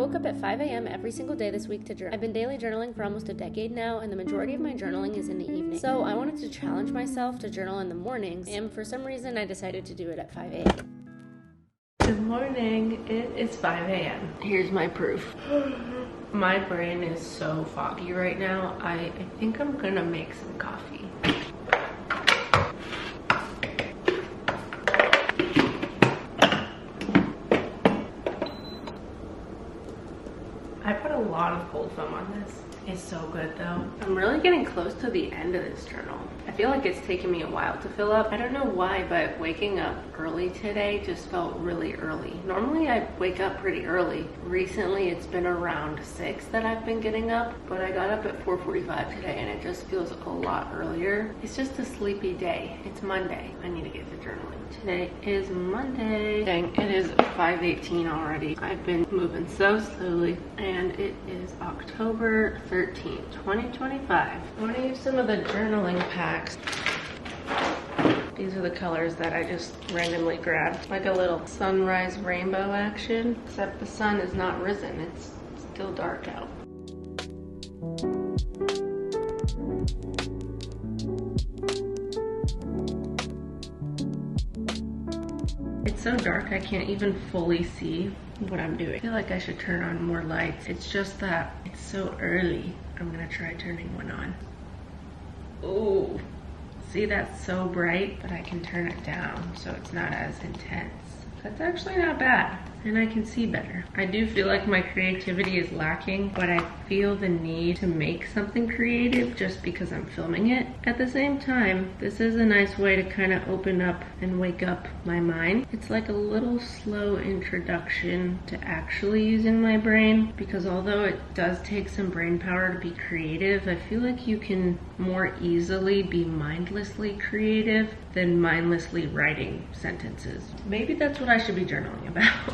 woke up at 5 a.m. every single day this week to journal. I've been daily journaling for almost a decade now, and the majority of my journaling is in the evening. So I wanted to challenge myself to journal in the mornings, and for some reason I decided to do it at 5 a.m. Good morning, it is 5 a.m. Here's my proof. My brain is so foggy right now. I think I'm gonna make some coffee. I put a lot of cold foam on this. It's so good though. I'm really getting close to the end of this journal. I feel like it's taken me a while to fill up. I don't know why, but waking up early today just felt really early. Normally I wake up pretty early. Recently it's been around 6 that I've been getting up, but I got up at 4:45 today and it just feels a lot earlier. It's just a sleepy day. It's Monday. I need to get to journaling. Today is Monday. Dang, it is 5:18 already. I've been moving so slowly, and it is October 13th, 2025. I want to use some of the journaling packs. These are the colors that I just randomly grabbed. Like a little sunrise rainbow action, except the sun is not risen. It's still dark out. It's so dark I can't even fully see what I'm doing. I feel like I should turn on more lights. It's just that it's so early. I'm gonna try turning one on. Oh, see, that's so bright, but I can turn it down so it's not as intense. That's actually not bad, and I can see better. I do feel like my creativity is lacking, but I feel the need to make something creative just because I'm filming it. At the same time, this is a nice way to kind of open up and wake up my mind. It's like a little slow introduction to actually using my brain, because although it does take some brain power to be creative, I feel like you can more easily be mindlessly creative than mindlessly writing sentences. Maybe that's what I should be journaling about.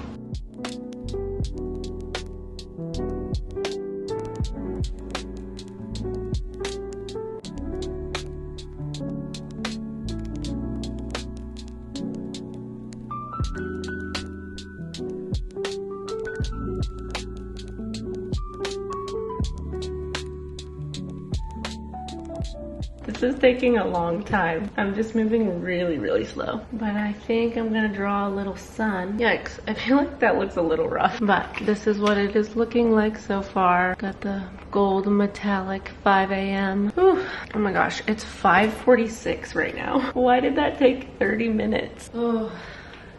This is taking a long time. I'm just moving really slow. But I think I'm gonna draw a little sun. Yikes, I feel like that looks a little rough. But this is what it is looking like so far. Got the gold metallic 5 a.m. Whew. Oh my gosh, it's 5:46 right now. Why did that take 30 minutes? Oh,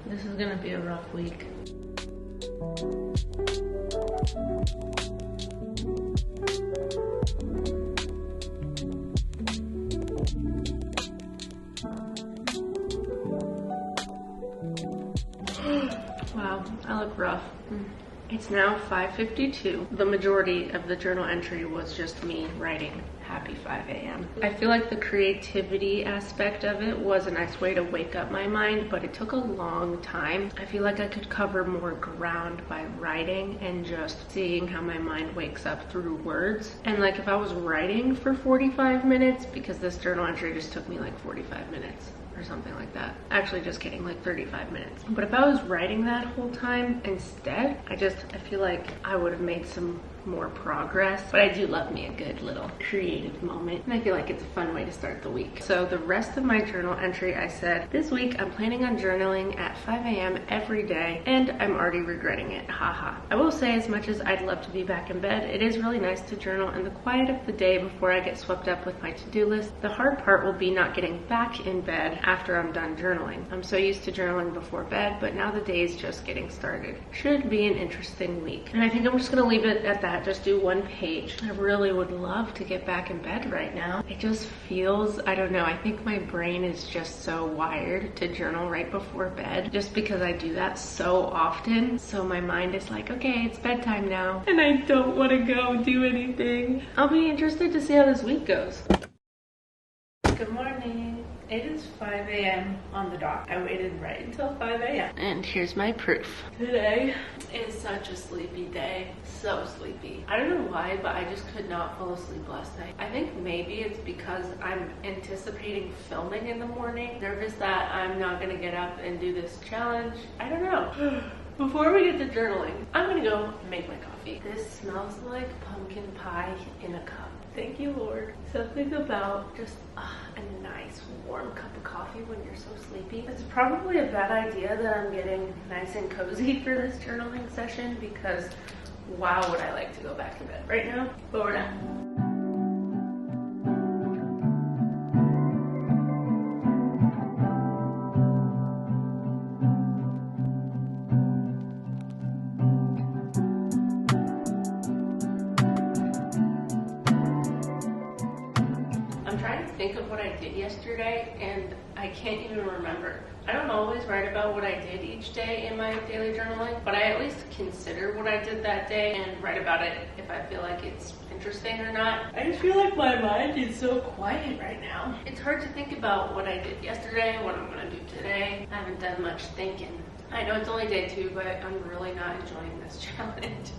this is gonna be a rough week. Wow, I look rough. It's now 5:52. The majority of the journal entry was just me writing happy 5 a.m. I feel like the creativity aspect of it was a nice way to wake up my mind, but it took a long time. I feel like I could cover more ground by writing and just seeing how my mind wakes up through words. And like if I was writing for 45 minutes, because this journal entry just took me like 45 minutes. Or something like that. Actually, just kidding, like 35 minutes. But if I was writing that whole time instead, I feel like I would have made some more progress. But I do love me a good little creative moment, and I feel like it's a fun way to start the week. So the rest of my journal entry, I said, this week I'm planning on journaling at 5 a.m. every day, and I'm already regretting it, haha. I will say, as much as I'd love to be back in bed, it is really nice to journal in the quiet of the day before I get swept up with my to-do list. The hard part will be not getting back in bed after I'm done journaling. I'm so used to journaling before bed, but now the day is just getting started. Should be an interesting week. And I think I'm just gonna leave it at that. Just do one page. I really would love to get back in bed right now. It just feels, I don't know, I think my brain is just so wired to journal right before bed, just because I do that so often. So my mind is like, okay, it's bedtime now, and I don't want to go do anything. I'll be interested to see how this week goes. Good morning. It is 5 a.m. on the dot. I waited right until 5 a.m. And here's my proof. Today is such a sleepy day. So sleepy. I don't know why, but I just could not fall asleep last night. I think maybe it's because I'm anticipating filming in the morning. Nervous that I'm not gonna get up and do this challenge. I don't know. Before we get to journaling, I'm gonna go make my coffee. coffee. This smells like pumpkin pie in a cup. Thank you, Lord. Something about just a nice warm cup of coffee when you're so sleepy. It's probably a bad idea that I'm getting nice and cozy for this journaling session because wow, would I like to go back to bed right now, but we're not. I'm trying to think of what I did yesterday and I can't even remember. I don't always write about what I did each day in my daily journaling, but I at least consider what I did that day and write about it if I feel like it's interesting or not. I just feel like my mind is so quiet right now. It's hard to think about what I did yesterday, what I'm gonna do today. I haven't done much thinking. I know it's only day 2, but I'm really not enjoying this challenge.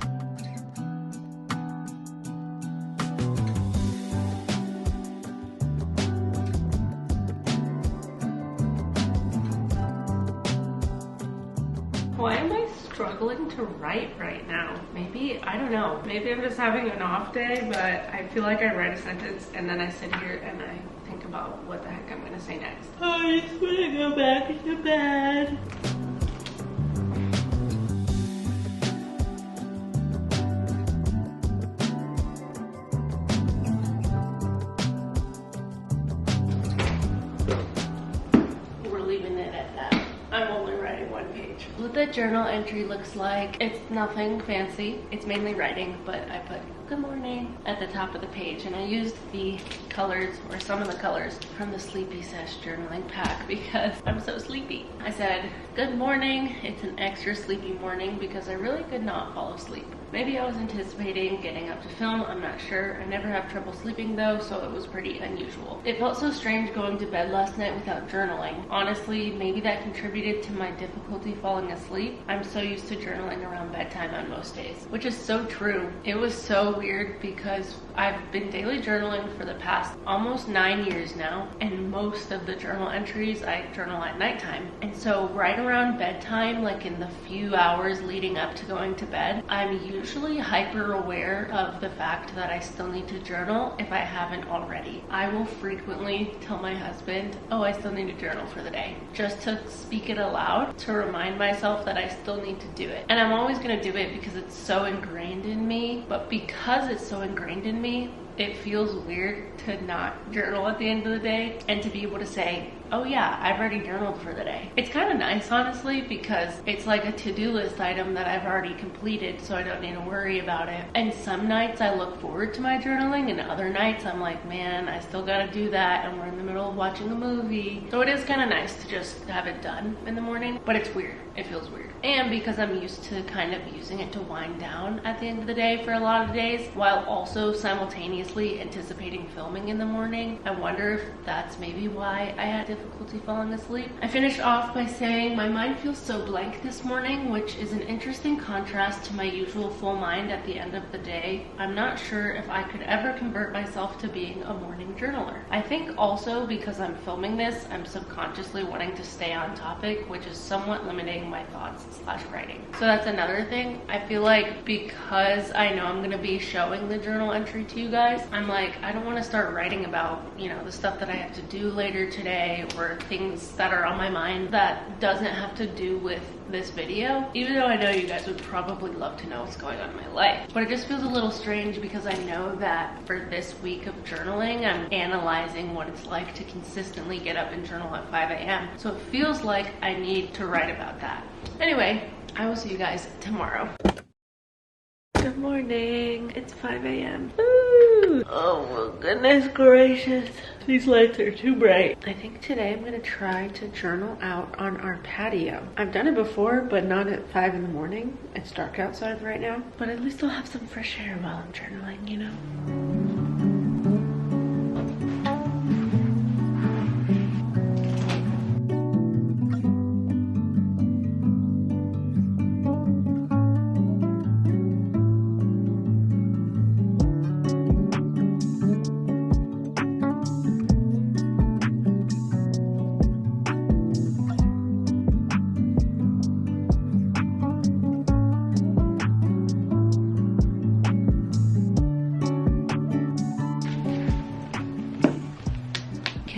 Why am I struggling to write right now? Maybe, I don't know. Maybe I'm just having an off day, but I feel like I write a sentence and then I sit here and I think about what the heck I'm gonna say next. I just wanna go back to bed. We're leaving it at that. I'm only writing 1 page. What the journal entry looks like, it's nothing fancy. It's mainly writing, but I put good morning at the top of the page and I used the colors or some of the colors from the Sleepy Sesh journaling pack because I'm so sleepy. I said, good morning. It's an extra sleepy morning because I really could not fall asleep. Maybe I was anticipating getting up to film, I'm not sure. I never have trouble sleeping though, so it was pretty unusual. It felt so strange going to bed last night without journaling. Honestly, maybe that contributed to my difficulty falling asleep. I'm so used to journaling around bedtime on most days, which is so true. It was so weird because I've been daily journaling for the past almost 9 years now, and most of the journal entries I journal at nighttime. And so right around bedtime, like in the few hours leading up to going to bed, I'm usually hyper aware of the fact that I still need to journal if I haven't already. I will frequently tell my husband, oh, I still need to journal for the day, just to speak it aloud to remind myself that I still need to do it. And I'm always going to do it because it's so ingrained in me, but because it's so ingrained in me, it feels weird to not journal at the end of the day and to be able to say, oh yeah, I've already journaled for the day. It's kind of nice, honestly, because it's like a to-do list item that I've already completed, so I don't need to worry about it. And some nights I look forward to my journaling, and other nights I'm like, man, I still gotta do that, and we're in the middle of watching a movie. So it is kind of nice to just have it done in the morning, but it's weird. It feels weird. And because I'm used to kind of using it to wind down at the end of the day for a lot of days, while also simultaneously anticipating filming in the morning, I wonder if that's maybe why I had difficulty falling asleep. I finished off by saying my mind feels so blank this morning, which is an interesting contrast to my usual full mind at the end of the day. I'm not sure if I could ever convert myself to being a morning journaler. I think also because I'm filming this, I'm subconsciously wanting to stay on topic, which is somewhat limiting my thoughts / writing. So that's another thing. I feel like because I know I'm gonna be showing the journal entry to you guys, I'm like, I don't want to start writing about, you know, the stuff that I have to do later today or things that are on my mind that doesn't have to do with this video, even though I know you guys would probably love to know what's going on in my life. But it just feels a little strange because I know that for this week of journaling, I'm analyzing what it's like to consistently get up and journal at 5 a.m. So it feels like I need to write about that. Anyway, I will see you guys tomorrow. Good morning. It's 5 a.m. Oh my goodness gracious. These lights are too bright. I think today I'm gonna try to journal out on our patio. I've done it before, but not at 5 in the morning. It's dark outside right now, but at least I'll have some fresh air while I'm journaling, you know?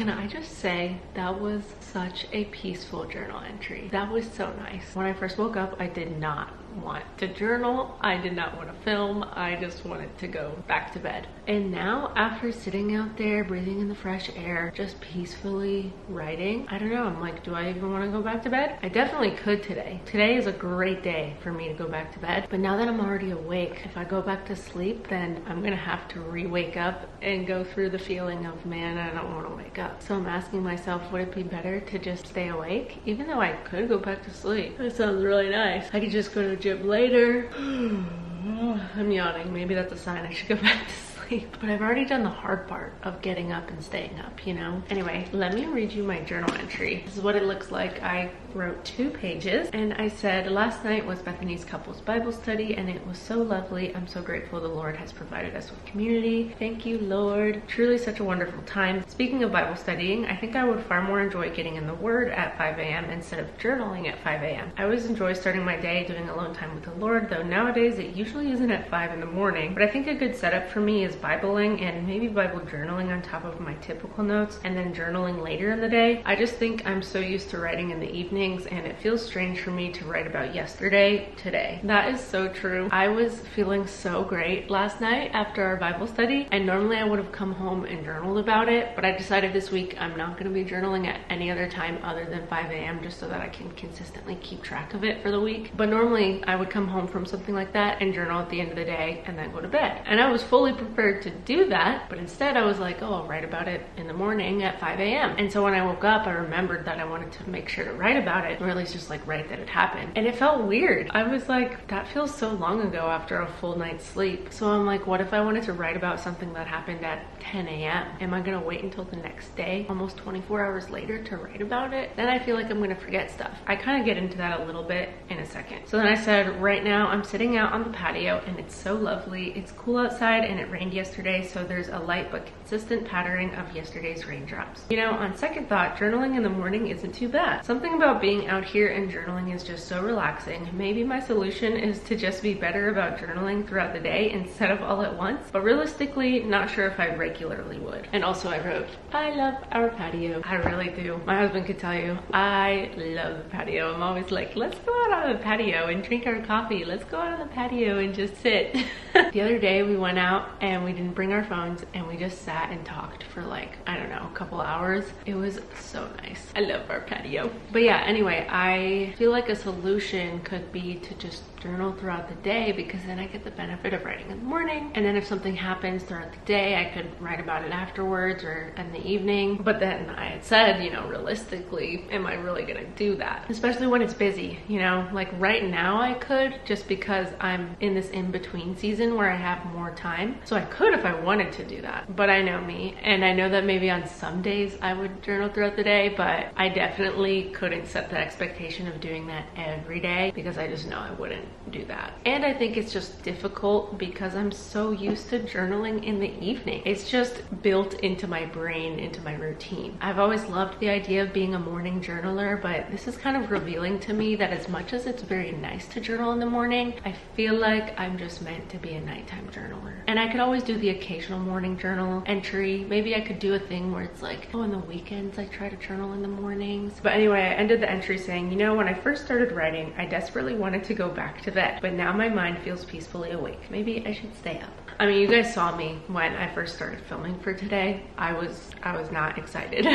can I just say that was such a peaceful journal entry. That was so nice. When I first woke up, I did not want to journal. I did not want to film. I just wanted to go back to bed. And now, after sitting out there, breathing in the fresh air, just peacefully writing, I don't know, I'm like, do I even want to go back to bed? I definitely could today. Today is a great day for me to go back to bed. But now that I'm already awake, if I go back to sleep, then I'm gonna have to re-wake up and go through the feeling of, man, I don't want to wake up. So I'm asking myself, would it be better to just stay awake? Even though I could go back to sleep. That sounds really nice. I could just go to the gym later. I'm yawning. Maybe that's a sign I should go back to sleep. But I've already done the hard part of getting up and staying up, you know? Anyway, let me read you my journal entry. This is what it looks like. I wrote 2 pages and I said, last night was Bethany's couples Bible study and it was so lovely. I'm so grateful the Lord has provided us with community. Thank you, Lord. Truly such a wonderful time. Speaking of Bible studying, I think I would far more enjoy getting in the Word at 5 a.m. instead of journaling at 5 a.m. I always enjoy starting my day doing alone time with the Lord, though nowadays it usually isn't at 5 in the morning. But I think a good setup for me is Bibling and maybe Bible journaling on top of my typical notes and then journaling later in the day. I just think I'm so used to writing in the evenings and it feels strange for me to write about yesterday today. That is so true. I was feeling so great last night after our Bible study and normally I would have come home and journaled about it, but I decided this week I'm not going to be journaling at any other time other than 5 a.m. just so that I can consistently keep track of it for the week. But normally I would come home from something like that and journal at the end of the day and then go to bed. And I was fully prepared to do that, but instead I was like, oh, I'll write about it in the morning at 5 a.m. And so when I woke up, I remembered that I wanted to make sure to write about it, or at least just like write that it happened. And it felt weird. I was like, that feels so long ago after a full night's sleep. So I'm like, what if I wanted to write about something that happened at 10 a.m.? Am I gonna wait until the next day, almost 24 hours later, to write about it? Then I feel like I'm gonna forget stuff. I kind of get into that a little bit in a second. So then I said, right now I'm sitting out on the patio and it's so lovely. It's cool outside and it rained yesterday, so there's a light but consistent pattering of yesterday's raindrops. You know, on second thought, journaling in the morning isn't too bad. Something about being out here and journaling is just so relaxing. Maybe my solution is to just be better about journaling throughout the day instead of all at once, but realistically, not sure if I regularly would. And also I wrote, I love our patio. I really do. My husband could tell you, I love the patio. I'm always like, let's go out on the patio and drink our coffee. Let's go out on the patio and just sit. The other day we went out and we didn't bring our phones and we just sat and talked for like, I don't know, a couple hours. It was so nice. I love our patio. But yeah, anyway, I feel like a solution could be to just journal throughout the day, because then I get the benefit of writing in the morning, and then if something happens throughout the day, I could write about it afterwards or in the evening. But then I had said, you know, realistically, am I really gonna do that? Especially when it's busy, you know, like right now I could, just because I'm in this in-between season where I have more time. So I could if I wanted to do that, but I know me, and I know that maybe on some days I would journal throughout the day, but I definitely couldn't set the expectation of doing that every day, because I just know I wouldn't do that. And I think it's just difficult because I'm so used to journaling in the evening. It's just built into my brain, into my routine. I've always loved the idea of being a morning journaler, but this is kind of revealing to me that as much as it's very nice to journal in the morning, I feel like I'm just meant to be a nighttime journaler. And I could always do the occasional morning journal entry. Maybe I could do a thing where it's like, oh, on the weekends I try to journal in the mornings. But anyway, I ended the entry saying, you know, when I first started writing, I desperately wanted to go back to bed, but now my mind feels peacefully awake. Maybe I should stay up. I mean, you guys saw me when I first started filming for today. I was not excited,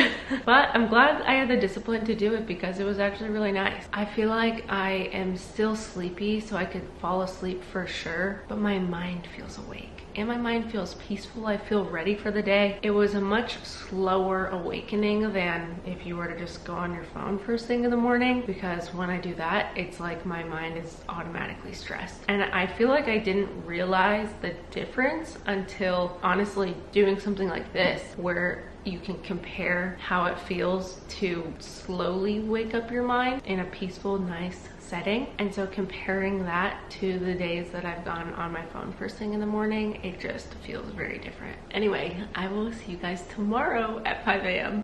but I'm glad I had the discipline to do it because it was actually really nice. I feel like I am still sleepy, so I could fall asleep for sure, but my mind feels awake. And my mind feels peaceful. I feel ready for the day. It was a much slower awakening than if you were to just go on your phone first thing in the morning, because when I do that, it's like my mind is automatically stressed. And I feel like I didn't realize the difference until honestly doing something like this, where you can compare how it feels to slowly wake up your mind in a peaceful, nice setting. And so comparing that to the days that I've gone on my phone first thing in the morning, it just feels very different. Anyway, I will see you guys tomorrow at 5 a.m.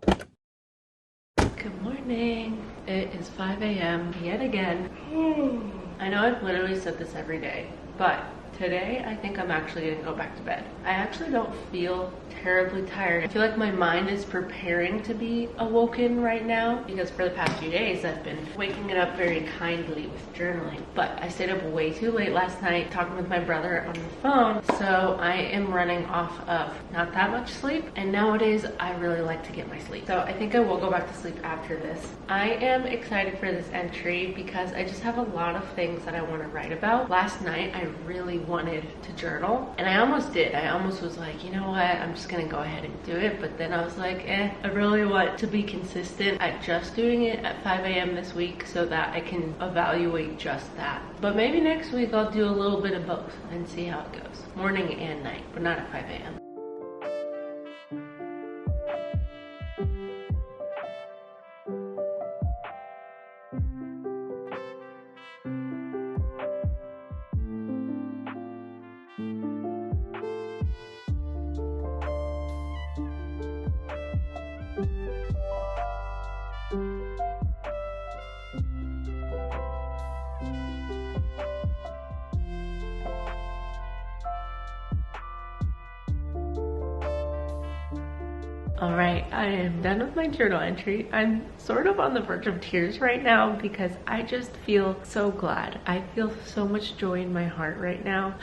Good morning. It is 5 a.m. yet again. I know I've literally said this every day, but Today, I think I'm actually gonna go back to bed. I actually don't feel terribly tired. I feel like my mind is preparing to be awoken right now because for the past few days, I've been waking it up very kindly with journaling. But I stayed up way too late last night talking with my brother on the phone, so I am running off of not that much sleep, and nowadays I really like to get my sleep. So I think I will go back to sleep after this. I am excited for this entry because I just have a lot of things that I want to write about. Last night I really wanted to journal, and I almost did. I almost was like, you know what, I'm just gonna go ahead and do it, but then I was like, I really want to be consistent at just doing it at 5 a.m. this week so that I can evaluate just that. But maybe next week I'll do a little bit of both and see how it goes. Morning and night, but not at 5 a.m. All right, I am done with my journal entry. I'm sort of on the verge of tears right now because I just feel so glad. I feel so much joy in my heart right now.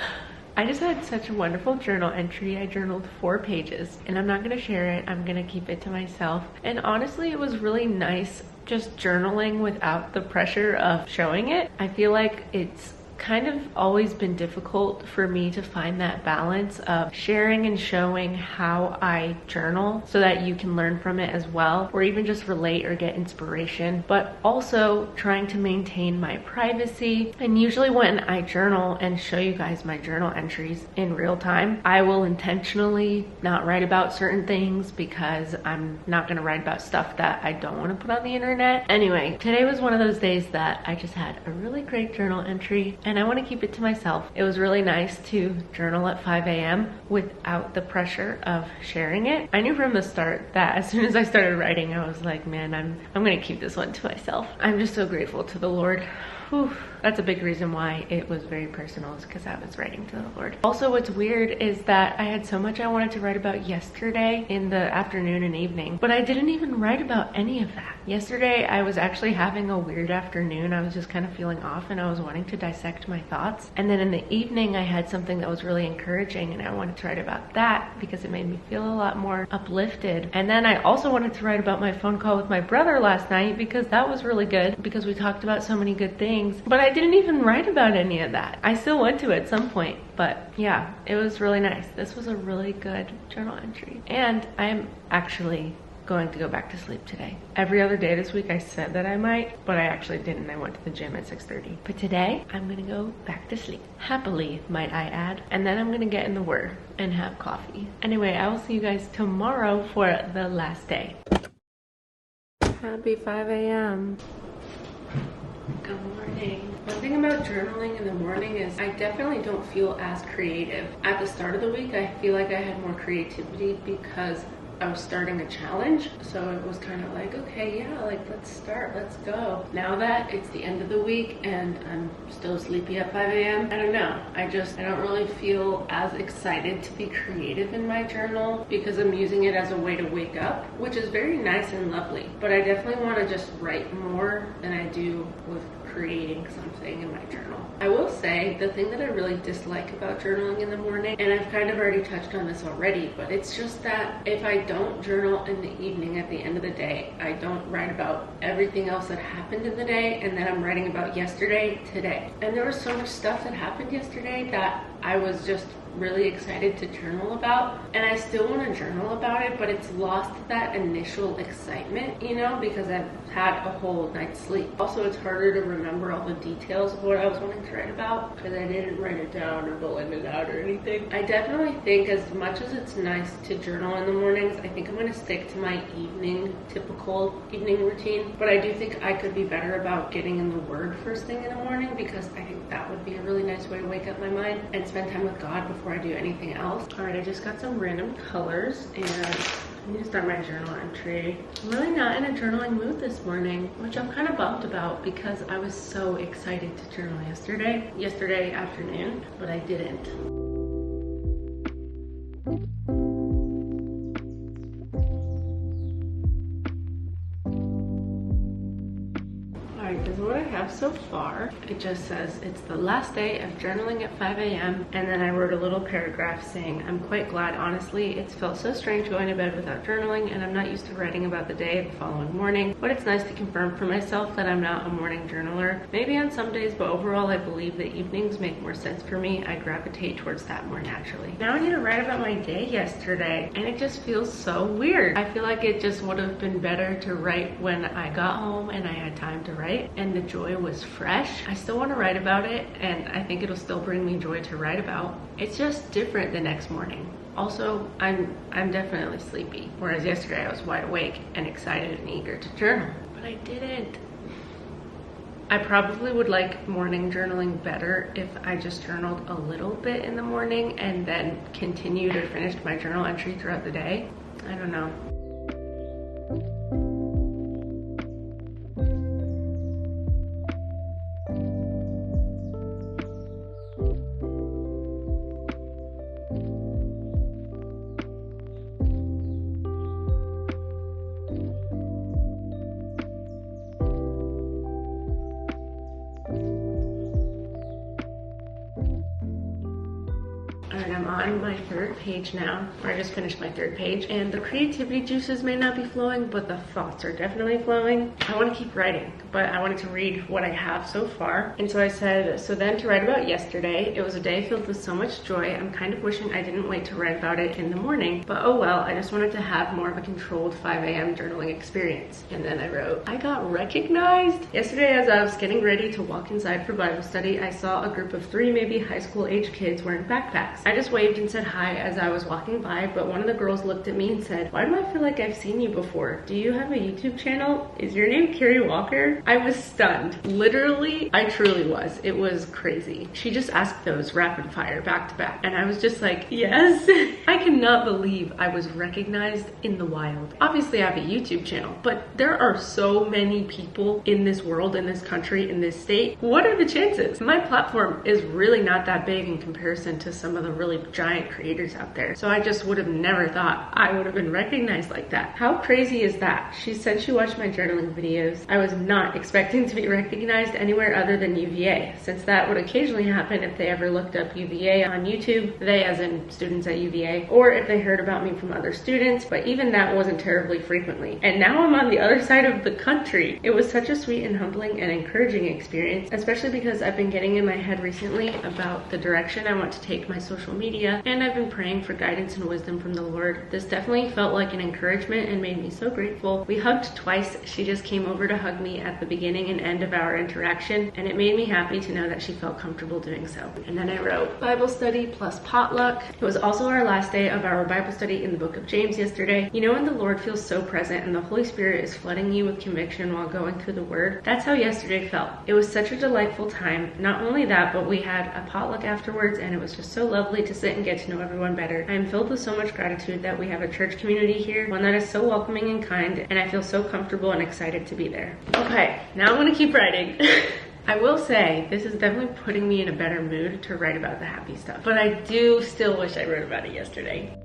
I just had such a wonderful journal entry. I journaled 4 pages, and I'm not gonna share it. I'm gonna keep it to myself. And honestly, it was really nice just journaling without the pressure of showing it. I feel like it's kind of always been difficult for me to find that balance of sharing and showing how I journal so that you can learn from it as well, or even just relate or get inspiration, but also trying to maintain my privacy. And usually when I journal and show you guys my journal entries in real time, I will intentionally not write about certain things because I'm not going to write about stuff that I don't want to put on the internet. Anyway, today was one of those days that I just had a really great journal entry, and I want to keep it to myself. It was really nice to journal at 5 a.m. without the pressure of sharing it. I knew from the start that as soon as I started writing, I was like, man, I'm going to keep this one to myself. I'm just so grateful to the Lord. Whew. That's a big reason why it was very personal, is because I was writing to the Lord. Also, what's weird is that I had so much I wanted to write about yesterday in the afternoon and evening, but I didn't even write about any of that. Yesterday, I was actually having a weird afternoon. I was just kind of feeling off and I was wanting to dissect my thoughts. And then in the evening, I had something that was really encouraging and I wanted to write about that because it made me feel a lot more uplifted. And then I also wanted to write about my phone call with my brother last night because that was really good because we talked about so many good things. But I didn't even write about any of that. I still want to at some point, but yeah, it was really nice. This was a really good journal entry. And I'm actually going to go back to sleep today. Every other day this week I said that I might, but I actually didn't. I went to the gym at 6:30. But today I'm gonna go back to sleep. Happily, might I add. And then I'm gonna get in the Word and have coffee. Anyway, I will see you guys tomorrow for the last day. Happy 5 a.m. Good morning. One thing about journaling in the morning is I definitely don't feel as creative. At the start of the week, I feel like I had more creativity because I was starting a challenge, so it was kind of like, okay, yeah, like let's start, let's go. Now that it's the end of the week and I'm still sleepy at 5 a.m., I don't know. I don't really feel as excited to be creative in my journal because I'm using it as a way to wake up, which is very nice and lovely. But I definitely want to just write more than I do with creating something in my journal. I will say the thing that I really dislike about journaling in the morning, and I've kind of already touched on this already, but it's just that if I don't journal in the evening at the end of the day, I don't write about everything else that happened in the day, and then I'm writing about yesterday, today. And there was so much stuff that happened yesterday that I was just really excited to journal about, and I still want to journal about it, but it's lost that initial excitement, you know, because I've had a whole night's sleep. Also, it's harder to remember all the details of what I was wanting to write about because I didn't write it down or bullet it out or anything. I definitely think as much as it's nice to journal in the mornings, I think I'm going to stick to my typical evening routine, but I do think I could be better about getting in the Word first thing in the morning because I think that would be a really nice way to wake up my mind and spend time with God before I do anything else. All right, I just got some random colors and I need to start my journal entry. I'm really not in a journaling mood this morning, which I'm kind of bummed about because I was so excited to journal yesterday afternoon, but I didn't. This is what I have so far. It just says it's the last day of journaling at 5 a.m. and then I wrote a little paragraph saying, I'm quite glad, honestly. It's felt so strange going to bed without journaling, and I'm not used to writing about the day the following morning, but it's nice to confirm for myself that I'm not a morning journaler. Maybe on some days, but overall I believe that evenings make more sense for me. I gravitate towards that more naturally. Now I need to write about my day yesterday, and it just feels so weird. I feel like it just would have been better to write when I got home and I had time to write, and the joy was fresh. I still want to write about it, and I think it'll still bring me joy to write about. It's just different the next morning. Also, I'm definitely sleepy, whereas yesterday I was wide awake and excited and eager to journal, but I didn't. I probably would like morning journaling better if I just journaled a little bit in the morning and then continued or finished my journal entry throughout the day. I don't know. Alright, I'm on my third page now, or I just finished my third page, and the creativity juices may not be flowing, but the thoughts are definitely flowing. I want to keep writing, but I wanted to read what I have so far. And so I said, so then to write about yesterday, it was a day filled with so much joy. I'm kind of wishing I didn't wait to write about it in the morning, but oh well, I just wanted to have more of a controlled 5 a.m. journaling experience. And then I wrote, I got recognized. Yesterday, as I was getting ready to walk inside for Bible study, I saw a group of 3 maybe high school age kids wearing backpacks. I just waved and said hi as I was walking by, but one of the girls looked at me and said, why do I feel like I've seen you before? Do you have a YouTube channel? Is your name Carrie Walker? I was stunned. Literally, I truly was. It was crazy. She just asked those rapid fire back to back, and I was just like, yes. I cannot believe I was recognized in the wild. Obviously, I have a YouTube channel, but there are so many people in this world, in this country, in this state. What are the chances? My platform is really not that big in comparison to some of the really giant creators out there. So I just would have never thought I would have been recognized like that. How crazy is that? She said she watched my journaling videos. I was not expecting to be recognized anywhere other than UVA, since that would occasionally happen if they ever looked up UVA on YouTube, they as in students at UVA, or if they heard about me from other students, but even that wasn't terribly frequently. And now I'm on the other side of the country. It was such a sweet and humbling and encouraging experience, especially because I've been getting in my head recently about the direction I want to take my social media, and I've been praying for guidance and wisdom from the Lord. This definitely felt like an encouragement and made me so grateful. We hugged twice. She just came over to hug me at the beginning and end of our interaction, and it made me happy to know that she felt comfortable doing so. And then I wrote Bible study plus potluck. It was also our last day of our Bible study in the book of James yesterday. You know when the Lord feels so present and the Holy Spirit is flooding you with conviction while going through the Word? That's how yesterday felt. It was such a delightful time. Not only that, but we had a potluck afterwards, and it was just so lovely to sit and get to know everyone better. I am filled with so much gratitude that we have a church community here, one that is so welcoming and kind, and I feel so comfortable and excited to be there. Okay, now I'm gonna keep writing. I will say, this is definitely putting me in a better mood to write about the happy stuff, but I do still wish I wrote about it yesterday.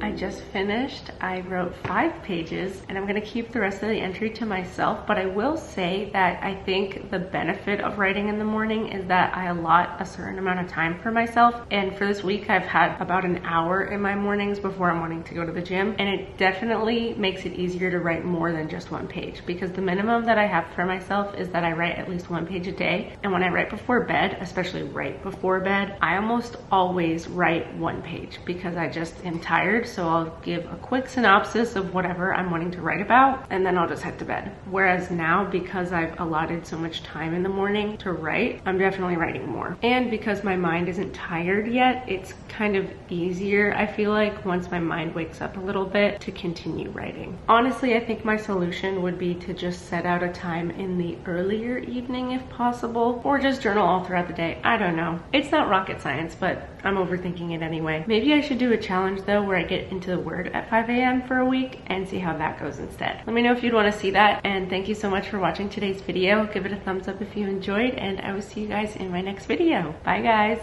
I just finished. I wrote 5 pages, and I'm going to keep the rest of the entry to myself, but I will say that I think the benefit of writing in the morning is that I allot a certain amount of time for myself, and for this week I've had about an hour in my mornings before I'm wanting to go to the gym, and it definitely makes it easier to write more than just 1 page, because the minimum that I have for myself is that I write at least 1 page a day, and when I write before bed, especially right before bed, I almost always write 1 page because I just am tired, so I'll I'll give a quick synopsis of whatever I'm wanting to write about, and then I'll just head to bed. Whereas now, because I've allotted so much time in the morning to write, I'm definitely writing more. And because my mind isn't tired yet, it's kind of easier, I feel like, once my mind wakes up a little bit, to continue writing. Honestly, I think my solution would be to just set out a time in the earlier evening if possible, or just journal all throughout the day. I don't know. It's not rocket science, but I'm overthinking it anyway. Maybe I should do a challenge though where I get into the Word at 5 a.m. for a week and see how that goes instead. Let me know if you'd want to see that, and thank you so much for watching today's video. Give it a thumbs up if you enjoyed, and I will see you guys in my next video. Bye guys!